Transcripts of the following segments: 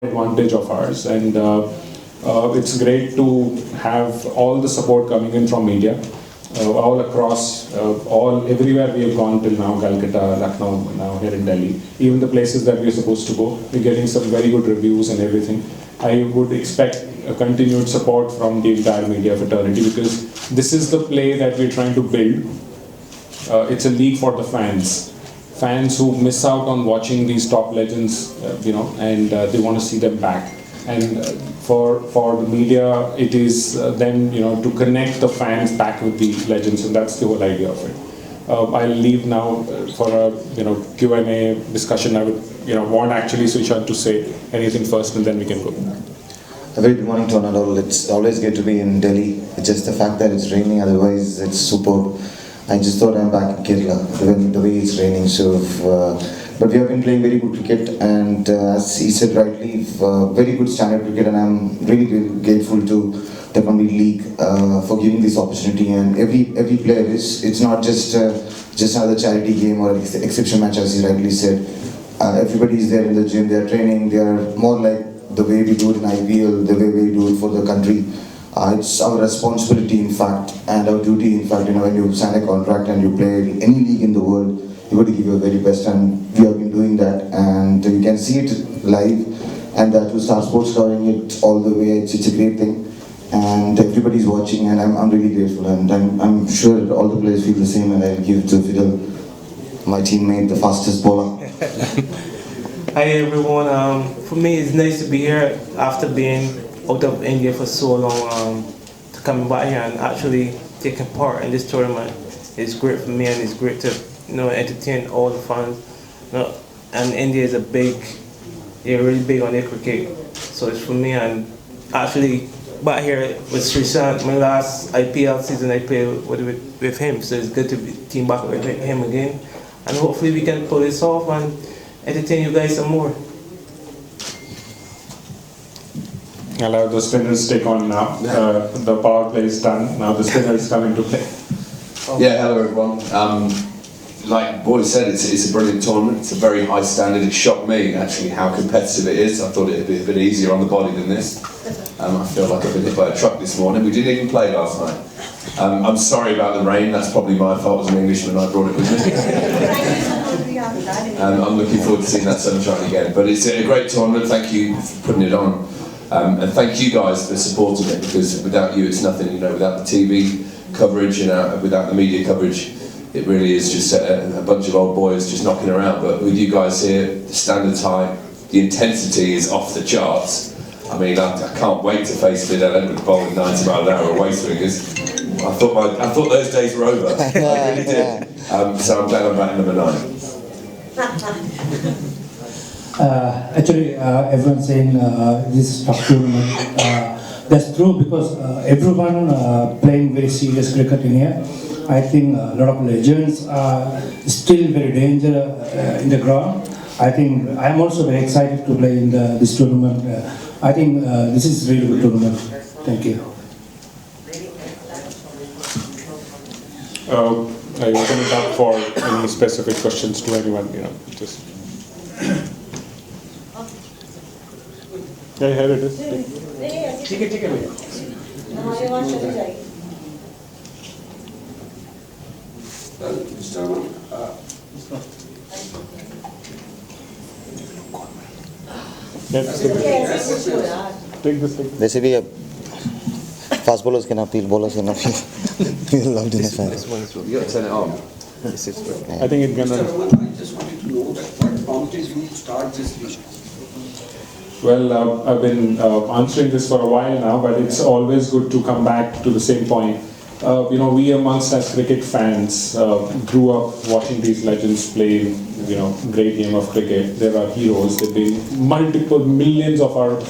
advantage of ours, and it's great to have all the support coming in from media, all across, all everywhere we have gone till now, Calcutta, Lucknow, now here in Delhi, even the places that we're supposed to go, we're getting some very good reviews and everything. I would expect a continued support from the entire media fraternity, because this is the play that we're trying to build. It's a league for the fans who miss out on watching these top legends, and they want to see them back. And for the media, it is then to connect the fans back with the legends, and that's the whole idea of it. I'll leave now for a Q&A discussion. I would want actually Sushant to say anything first, and then we can go. A very good morning to one and all. It's always good to be in Delhi. It's just the fact that it's raining, otherwise it's superb. I just thought I'm back in Kerala, the way it's raining. But we have been playing very good cricket, and as he said rightly, very good standard cricket, and I'm really grateful to the Premier League for giving this opportunity. And every player it's not just another charity game or exception match, as he rightly said. Everybody is there in the gym, they are training, they are more like the way we do it in IPL, the way we do it for the country. It's our responsibility, in fact, and our duty, in fact. When you sign a contract and you play any league in the world, you got to give your very best, and we have been doing that. And you can see it live, and that to Star Sports covering it all the way. It's a great thing, and everybody's watching, and I'm really grateful, and I'm sure all the players feel the same. And I'll give to Fidel, my teammate, the fastest bowler. Hi everyone. For me, it's nice to be here after being out of India for so long, to come back here and actually taking part in this tournament is great for me, and it's great to entertain all the fans. And India is really big on their cricket, so it's for me. And actually back here with Srishant, my last IPL season I played with him, so it's good to be team back with him again, and hopefully we can pull this off and entertain you guys some more. I'll have the spinners take on now. The power play is done. Now the spinners come into play. Yeah, hello everyone. Like Boy said, it's a brilliant tournament. It's a very high standard. It shocked me actually how competitive it is. I thought it'd be a bit easier on the body than this. I feel like I've been hit by a truck this morning. We didn't even play last night. I'm sorry about the rain. That's probably my fault as an Englishman. I brought it with me. I'm looking forward to seeing that sunshine again. But it's a great tournament. Thank you for putting it on. And thank you guys for supporting it, because without you it's nothing, without the TV coverage, without the media coverage, it really is just a bunch of old boys just knocking around. But with you guys here, the standard's high, the intensity is off the charts. I mean, I can't wait to face Fidel Edwards bowling 90 mile an hour away swingers. I thought those days were over. I really did. So I'm glad I'm back in number 9. Actually, everyone's saying this is tough tournament. That's true, because everyone playing very serious cricket in here. I think a lot of legends are still very dangerous in the ground. I think I'm also very excited to play in this tournament. I think this is a really good tournament. Thank you. I open it up for any specific questions to anyone. Just. Yeah, here it is. ठीक है भैया. Take this thing. वैसे भी अब fast bowlers can appeal, bowlers can appeal. You're loved in the fans. You got to turn it on. I think it's gonna. I just wanted to know that what prompted you to start this league? Well, I've been answering this for a while now, but it's always good to come back to the same point. We amongst as cricket fans grew up watching these legends play, great game of cricket. There are heroes. There've been multiple millions of our,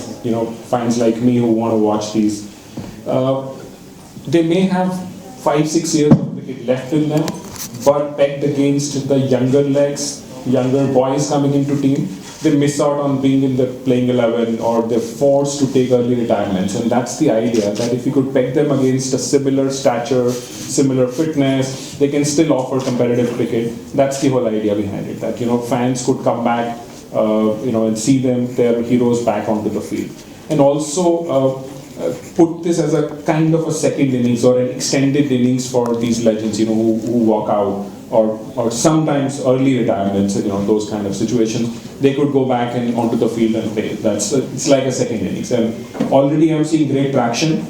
fans like me who want to watch these. They may have 5-6 years of cricket left in them, but pegged against the younger legs, younger boys coming into team, they miss out on being in the playing 11, or they're forced to take early retirements. And that's the idea, that if you could peg them against a similar stature, similar fitness, they can still offer competitive cricket. That's the whole idea behind it, that fans could come back and see their heroes back onto the field. And also put this as a kind of a second innings or an extended innings for these legends, who walk out, or sometimes early retirements, those kind of situations. They could go back and onto the field and play. It's like a second innings. And already I'm seeing great traction.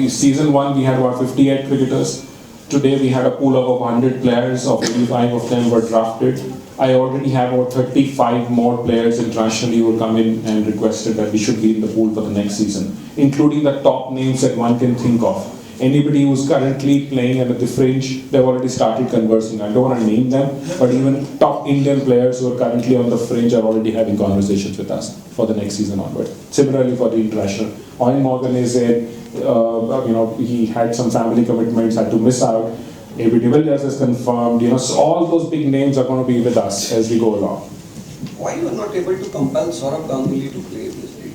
Season 1 we had about 58 cricketers. Today we had a pool of 100 players, of 85 of them were drafted. I already have about 35 more players internationally who come in and requested that we should be in the pool for the next season, including the top names that one can think of. Anybody who's currently playing at the fringe, they've already started conversing. I don't want to name them, but even top Indian players who are currently on the fringe are already having conversations with us for the next season onward. Similarly for the international. Owen Morgan is he had some family commitments, had to miss out. A.B. de Villiers is confirmed. So all those big names are going to be with us as we go along. Why you are not able to compel Saurabh Ganguly to play this day?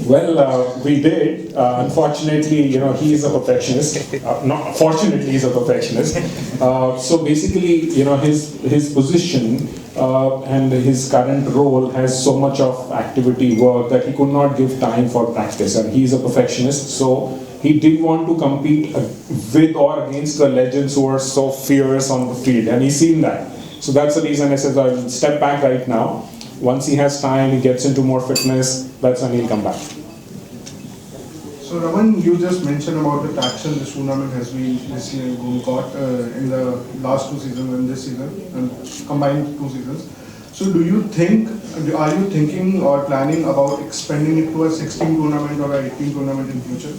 Well, we did. Unfortunately, he is a perfectionist. Not fortunately, he's a perfectionist. So basically, his position and his current role has so much of activity work that he could not give time for practice. And he's a perfectionist, so he didn't want to compete with or against the legends who are so fierce on the field, and he's seen that. So that's the reason I said I'll step back right now. Once he has time, he gets into more fitness, that's when he'll come back. So Raman, you just mentioned about the traction this tournament has been this year got in the last 2 seasons and this season, and combined 2 seasons. So are you thinking or planning about expanding it to a 16 tournament or a 18 tournament in future?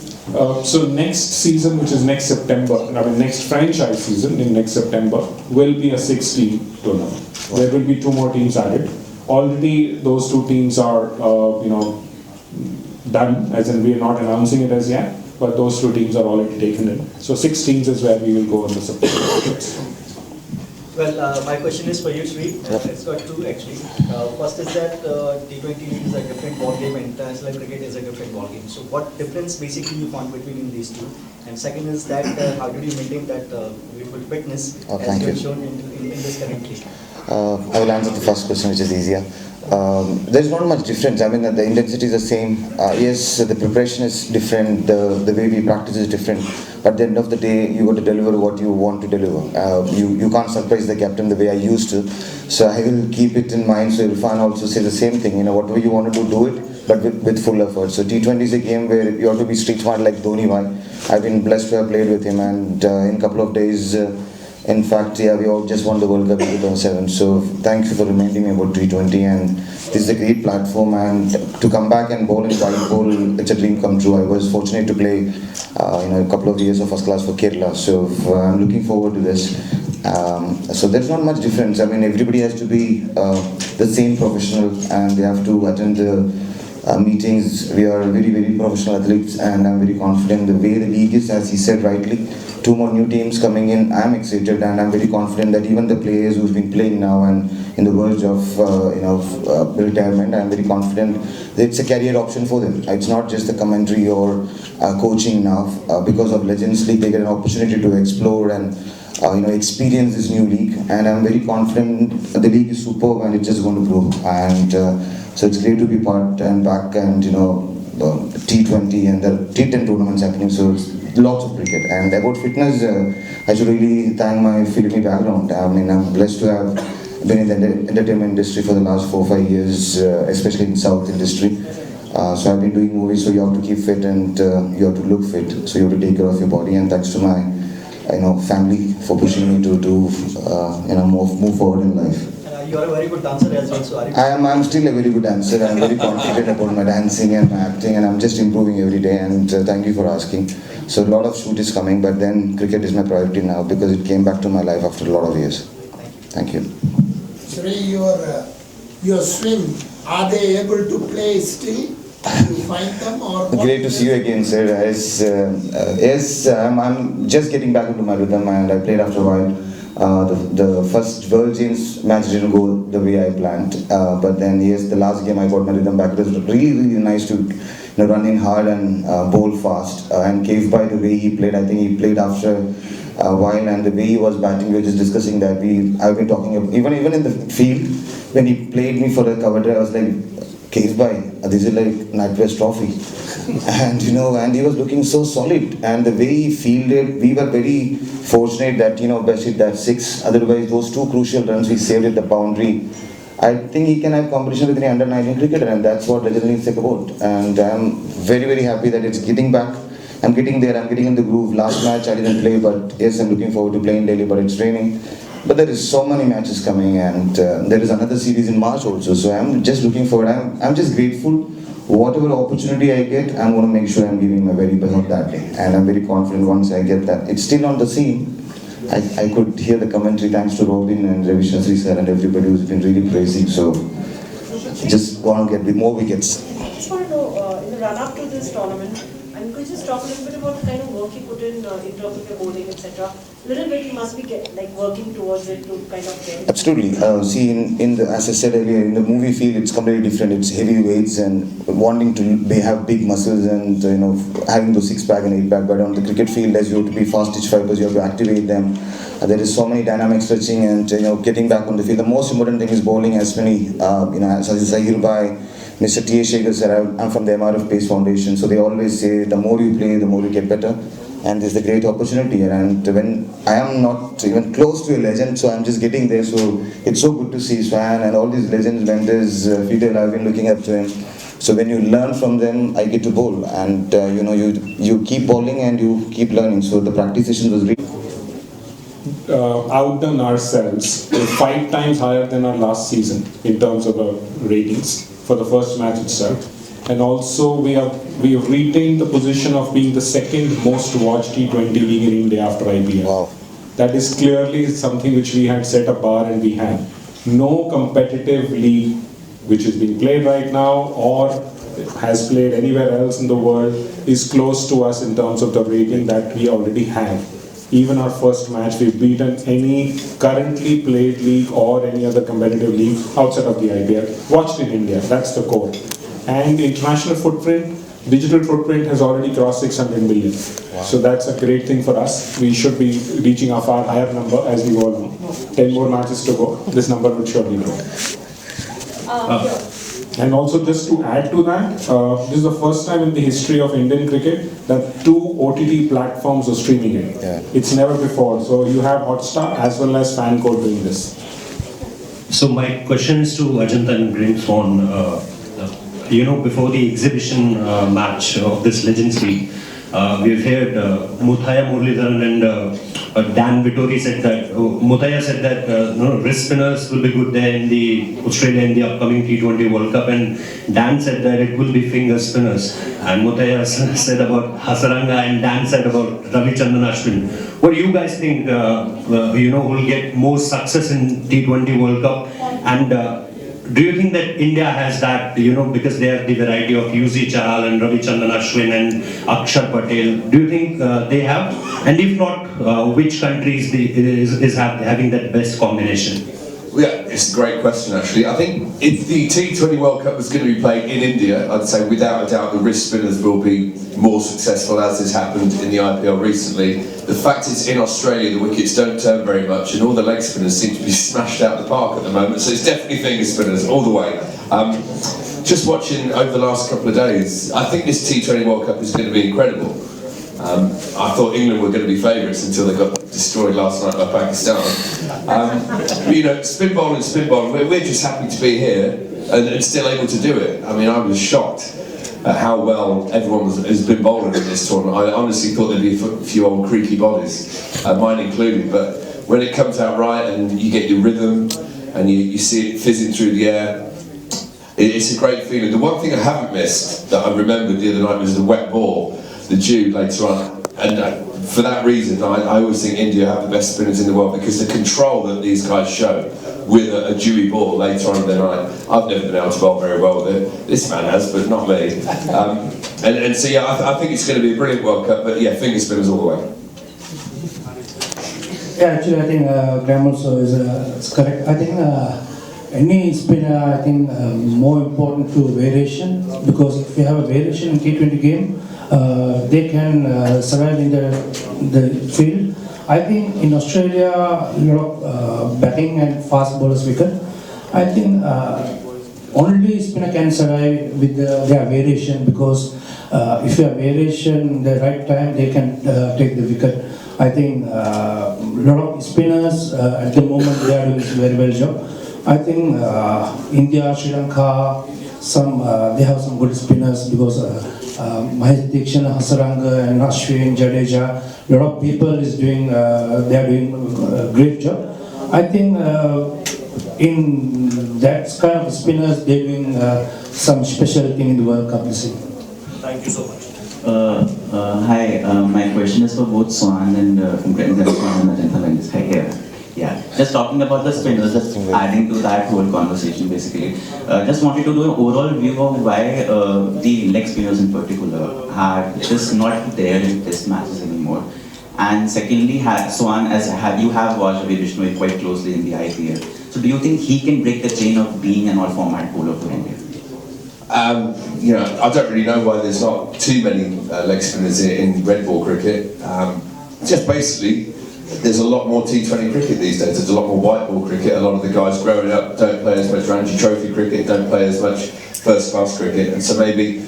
So next season, which is next September, next franchise season in next September, will be a 16 tournament. There will be 2 more teams added. Already those 2 teams are, done, as in we are not announcing it as yet, but those 2 teams are already taken in. So 6 teams is where we will go in the September. Well, my question is for you, Sri. It's got 2 actually. First is that T20 is a different ball game and international cricket is a different ball game. So what difference basically you found between these 2? And second is that how did you maintain that beautiful fitness as you have shown in this currently? I will answer the first question, which is easier. There's not much difference. I mean, the intensity is the same. Yes, the preparation is different, the way we practice is different. But at the end of the day, you got to deliver what you want to deliver. You can't surprise the captain the way I used to. So I will keep it in mind. So Irfan also say the same thing. Whatever you want to do it, but with full effort. So T20 is a game where you have to be street smart like Dhoni. I've been blessed to have played with him, and in a couple of days. In fact, we all just won the World Cup in 2007. So thank you for reminding me about T20, and this is a great platform. And to come back and bowl in white ball, it's a dream come true. I was fortunate to play, a couple of years of first class for Kerala. So I'm looking forward to this. So there's not much difference. I mean, everybody has to be the same professional, and they have to attend the meetings. We are very, very professional athletes, and I'm very confident the way the league is, as he said rightly. 2 more new teams coming in. I'm excited, and I'm very confident that even the players who've been playing now and in the verge of retirement, I'm very confident that it's a career option for them. It's not just the commentary or coaching now. Because of Legends League, they get an opportunity to explore and experience this new league. And I'm very confident the league is superb and it's just going to grow. And so it's great to be part and back, and T20 and the T10 tournaments happening. So it's lots of cricket. And about fitness, I should really thank my filmy background. I mean, I'm blessed to have been in the entertainment industry for the last 4 or 5 years, especially in South industry. So I've been doing movies, so you have to keep fit and you have to look fit. So you have to take care of your body. And thanks to my family for pushing me to do move forward in life. You are a very good dancer as well, so are you? I'm still a very good dancer. I'm very confident about my dancing and my acting, and I'm just improving every day. And thank you for asking. So a lot of shoot is coming, but then cricket is my priority now because it came back to my life after a lot of years. Thank you. Sri, your swing, are they able to play still? Do you find them or? Great to see you again, sir. Yes, I'm just getting back into my rhythm, and I played after a while. The first World Games match didn't go the way I planned, but then yes, the last game I got my rhythm back. It was really nice to run in hard and bowl fast. And Cave by the way he played, I think he played after a while, and the way he was batting, we were just discussing that. I've been talking about, even in the field when he played me for the cover drive, I was like, Cave by, this is like NatWest Trophy. And and he was looking so solid, and the way he fielded, we were very fortunate that best hit that 6. Otherwise, those 2 crucial runs we saved at the boundary. I think he can have competition with any under-19 cricketer, and that's what Legend needs to take about. And I'm very happy that it's getting back. I'm getting there. I'm getting in the groove. Last match I didn't play, but yes, I'm looking forward to playing Delhi. But it's raining. But there is so many matches coming, and there is another series in March also. So I'm just looking forward. I'm just grateful. Whatever opportunity I get, I'm going to make sure I'm giving my very best on that day. And I'm very confident once I get that. It's still on the scene. I could hear the commentary thanks to Robin and Ravi Shastri sir and everybody who's been really praising. So just want to get more wickets. I just want to know, in the run-up to this tournament, and could you just talk a little bit about the kind of work you put in terms of your bowling, etc. A little bit you must be working towards it to kind of get. Absolutely. See, as I said earlier, in the movie field, it's completely different. It's heavy weights and wanting to have big muscles and having those 6-pack and 8-pack. But on the cricket field, as you have to be fast stitch fibers, you have to activate them. There is so many dynamic stretching and getting back on the field. The most important thing is bowling. As many as Zahir Bhai, Mr. T.A. Shekhar sir, I'm from the MRF Pace Foundation, so they always say the more you play, the more you get better. And this is a great opportunity. And when I am not even close to a legend, so I'm just getting there. So it's so good to see Swan and all these legends, Mendes, Fidel, I've been looking up to him. So when you learn from them, I get to bowl. And you keep bowling and you keep learning. So the practice session was really outdone ourselves 5 times higher than our last season in terms of our ratings for the first match itself. And also we have retained the position of being the second most watched T20 league in India after IPL. Wow. That is clearly something which we had set a bar, and we have. No competitive league which is being played right now or has played anywhere else in the world is close to us in terms of the rating that we already have. Even our first match, we've beaten any currently played league or any other competitive league outside of the IPL. Watched in India, that's the core. And international footprint, digital footprint has already crossed 600 million. Wow. So that's a great thing for us. We should be reaching a far higher number as we go along. 10 more matches to go. This number will surely grow. And also just to add to that, this is the first time in the history of Indian cricket that 2 OTT platforms are streaming it. Yeah. It's never before. So you have Hotstar as well as FanCode doing this. So my question is to Ajanta and Green Swan. Before the exhibition match of this Legends League, we've heard Muthaiya Muralidharan and Dan Vittori said that, Muthaiya said that wrist spinners will be good there in the Australia in the upcoming T20 World Cup, and Dan said that it will be finger spinners. And Muthaiya said about Hasaranga, and Dan said about Ravichandran Ashwin. What do you guys think, will get more success in T20 World Cup? And do you think that India has that, because they have the variety of Yuzi Chahal and Ravichandran Ashwin and Akshar Patel, do you think they have? And if not, which countries is having that best combination? Yeah, it's a great question actually. I think if the T20 World Cup was going to be played in India, I'd say without a doubt the wrist spinners will be more successful, as has happened in the IPL recently. The fact it's in Australia, the wickets don't turn very much and all the leg spinners seem to be smashed out the park at the moment, so it's definitely finger spinners all the way. Just watching over the last couple of days, I think this T20 World Cup is going to be incredible. I thought England were going to be favourites until they got destroyed last night by Pakistan. Spin bowling, we're just happy to be here and still able to do it. I mean, I was shocked at how well everyone has been bowling in this tournament. I honestly thought there'd be a few old creaky bodies, mine included, but when it comes out right and you get your rhythm and you see it fizzing through the air, it's a great feeling. The one thing I haven't missed that I remembered the other night was the wet ball, the dew later on, and for that reason I always think India have the best spinners in the world, because the control that these guys show with a dewy ball later on in the night. I've never been able to bowl very well with it. This man has, but not me. So yeah, I think it's going to be a brilliant World Cup, but yeah, finger spinners all the way. Yeah, actually, I think Graham also is correct. I think any spinner, I think more important to variation, because if you have a variation in T20 game, they can survive in the field. I think in Australia, a lot of batting and fast bowlers wicket. I think only spinner can survive with their variation, because if you have variation the right time, they can take the wicket. I think a lot of spinners at the moment they are doing very well job. I think India, Sri Lanka, they have some good spinners, because Mahesh Dixit, Hasaranga, and Ashwin, Jadeja, a lot of people is doing they are doing a great job. I think in that kind of spinners they're doing some special thing in the World Cup this year. Thank you so much. Hi, my question is for both Swan and Swan and Ajanta Venus. Hi, here. Yeah, just talking about the spinners, just adding to that whole conversation basically. Just wanted to do an overall view of why the leg spinners in particular are just not there in test matches anymore. And secondly, Swan, you have watched Ravi Bishnoi quite closely in the IPL. So do you think he can break the chain of being an all-format bowler for India? I don't really know why there's not too many leg spinners in red ball cricket. Just basically, there's a lot more T20 cricket these days. There's a lot more white ball cricket. A lot of the guys growing up don't play as much Ranji Trophy cricket, don't play as much first class cricket, and so maybe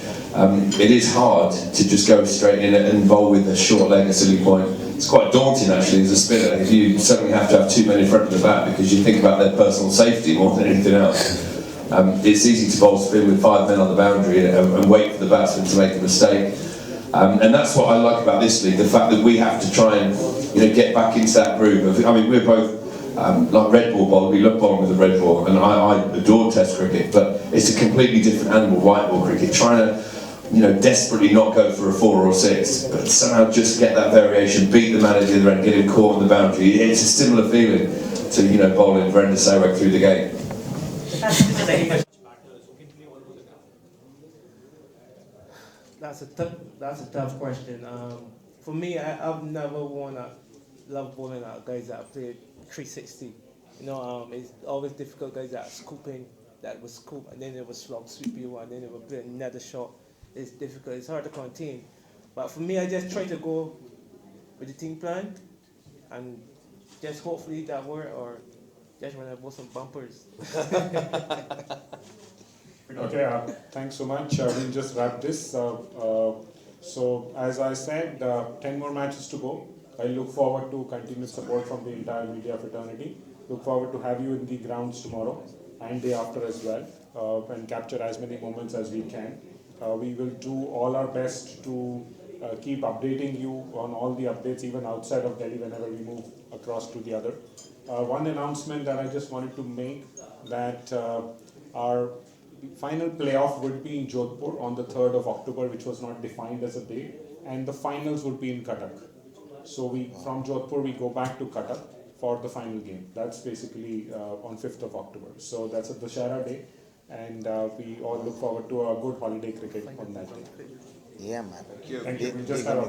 it is hard to just go straight in and bowl with a short leg, a silly point. It's quite daunting actually as a spinner if you suddenly have to have two men in front of the bat, because you think about their personal safety more than anything else. It's easy to bowl spin with 5 men on the boundary and wait for the batsman to make a mistake. And that's what I like about this league, the fact that we have to try and get back into that groove. I mean, we're both like red ball bowlers, we love bowling with a red ball, and I adore test cricket, but it's a completely different animal, white ball cricket. Trying to desperately not go for a 4 or 6, but somehow just get that variation, beat the man at the other end, get him caught on the boundary. It's a similar feeling to bowling Virender Sehwag through the gate. That's a tough question. For me, I've never love bowling at guys that play 360. It's always difficult guys that are scooping, that will scoop and then they will slog sweep you and then they will play another shot. It's difficult. It's hard to contain. But for me, I just try to go with the team plan and just hopefully that work, or just when I bought some bumpers. Okay, thanks so much. We'll just wrap this. So, as I said, 10 more matches to go. I look forward to continued support from the entire media fraternity. Look forward to have you in the grounds tomorrow and day after as well, and capture as many moments as we can. We will do all our best to keep updating you on all the updates, even outside of Delhi, whenever we move across to the other. One announcement that I just wanted to make, that our final playoff would be in Jodhpur on the 3rd of October, which was not defined as a date, and the finals would be in Cuttack. So from Jodhpur we go back to Cuttack for the final game. That's basically on 5th of October. So that's a Dussehra day, and we all look forward to a good holiday cricket on that day. Yeah, man. Thank you. We just have a